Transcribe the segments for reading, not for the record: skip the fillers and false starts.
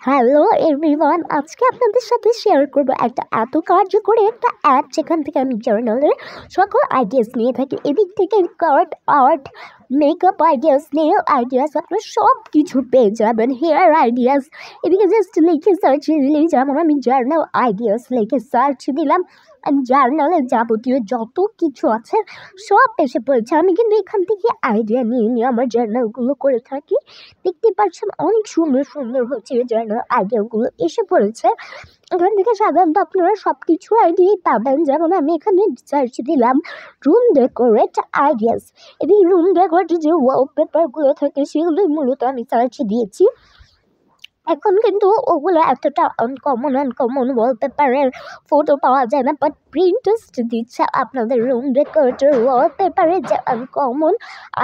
Hello everyone, আজকে আপনাদের সাথে শেয়ার করব একটা এত কার্যকরী একটা অ্যাপ যেখান থেকে আমি জার্নালের সকল আইডিয়াস নিয়ে থাকি। এদিক থেকে art makeup ideas, nail ideas, আপনারা সব কিছু পেয়ে যাবেন। হেয়ার আইডিয়াস, এদিকে জাস্ট লিখে সার্চ দিলেই, যেমন আমি জার্নাল আইডিয়াস লিখে সার্চ দিলাম, জার্নালে যাবতীয় যত কিছু আছে সব এসে পড়েছে। আমি কিন্তু এখান থেকে আইডিয়া নিয়ে নিয়ে আমার জার্নালগুলো করে থাকি। দেখতে পাচ্ছেন অনেক সুন্দর সুন্দর হচ্ছে জার্নাল আইডিয়াগুলো এসে পড়েছে। এখান থেকে সাধারণত আপনারা সব কিছু আইডিয়াই পাবেন। যেমন আমি এখানে সার্চ দিলাম রুম ডেকোরেট আইডিয়াস, এই রুম ডেকোরেটের যে ওয়ালপেপারগুলো থাকে সেগুলোই মূলত আমি সার্চ দিয়েছি। এখন কিন্তু ওগুলো এতটা আনকমন ওয়ালপেপারের ফটো পাওয়া যায় না, বাট প্রিন্টারেস্ট দিচ্ছে আপনাদের রুম ডেকোরেটর ওয়ালপেপারের যে আনকমন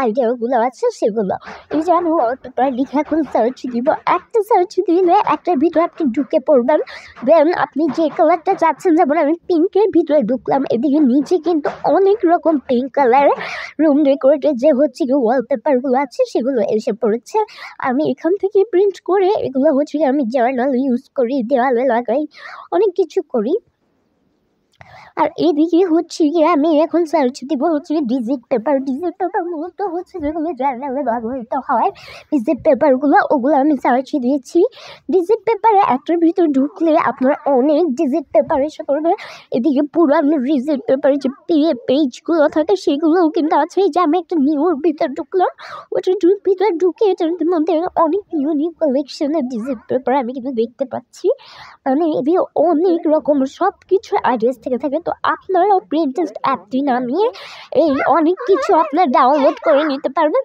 আইডিয়াগুলো আছে সেগুলো। এই যে আমি ওয়ালপেপার লিখে এখন সার্চ দিব, একটা সার্চ দিলে একটার ভিতরে আপনি ঢুকে পড়বেন। দেন আপনি যে কালারটা চাচ্ছেন, যেমন আমি পিঙ্কের ভিতরে ঢুকলাম, এদিকে নিচে কিন্তু অনেক রকম পিঙ্ক কালারের রুম ডেকোরেটের যে হচ্ছে কি ওয়ালপেপারগুলো আছে সেগুলো এসে পড়েছে। আমি এখান থেকে প্রিন্ট করে এগুলো হচ্ছে আমি জার্নাল ইউজ করি, দেওয়ালে লাগাই, অনেক কিছু করি। আর এদিকে হচ্ছে গিয়ে আমি এখন সার্চ দিব হচ্ছে ডিজিট পেপার মূলত হচ্ছে যেগুলো জার্নালে ব্যবহৃত হয়, ডিজিট পেপারগুলো ওগুলো আমি সার্চ দিয়েছি। ডিজিট পেপারে একটার ভিতর ঢুকলে আপনারা অনেক ডিজিট পেপার এসে করবে। এদিকে পুরানো ডিজিট পেপারে যে পেজগুলো থাকে সেগুলোও কিন্তু আছে। এই যে আমি একটা নিউর ভিতর ঢুকলাম, ওটার ভিতরে ঢুকে এটার মধ্যে অনেক নিউ কালেকশনের ডিজিট পেপার আমি কিন্তু দেখতে পাচ্ছি। মানে এদিকে অনেক রকম সব কিছু আইডিয়াস থেকে থাকে। তো আপনারাও প্রিন্টারেস্ট অ্যাপটি নামিয়ে এই অনেক কিছু আপনারা ডাউনলোড করে নিতে পারবেন।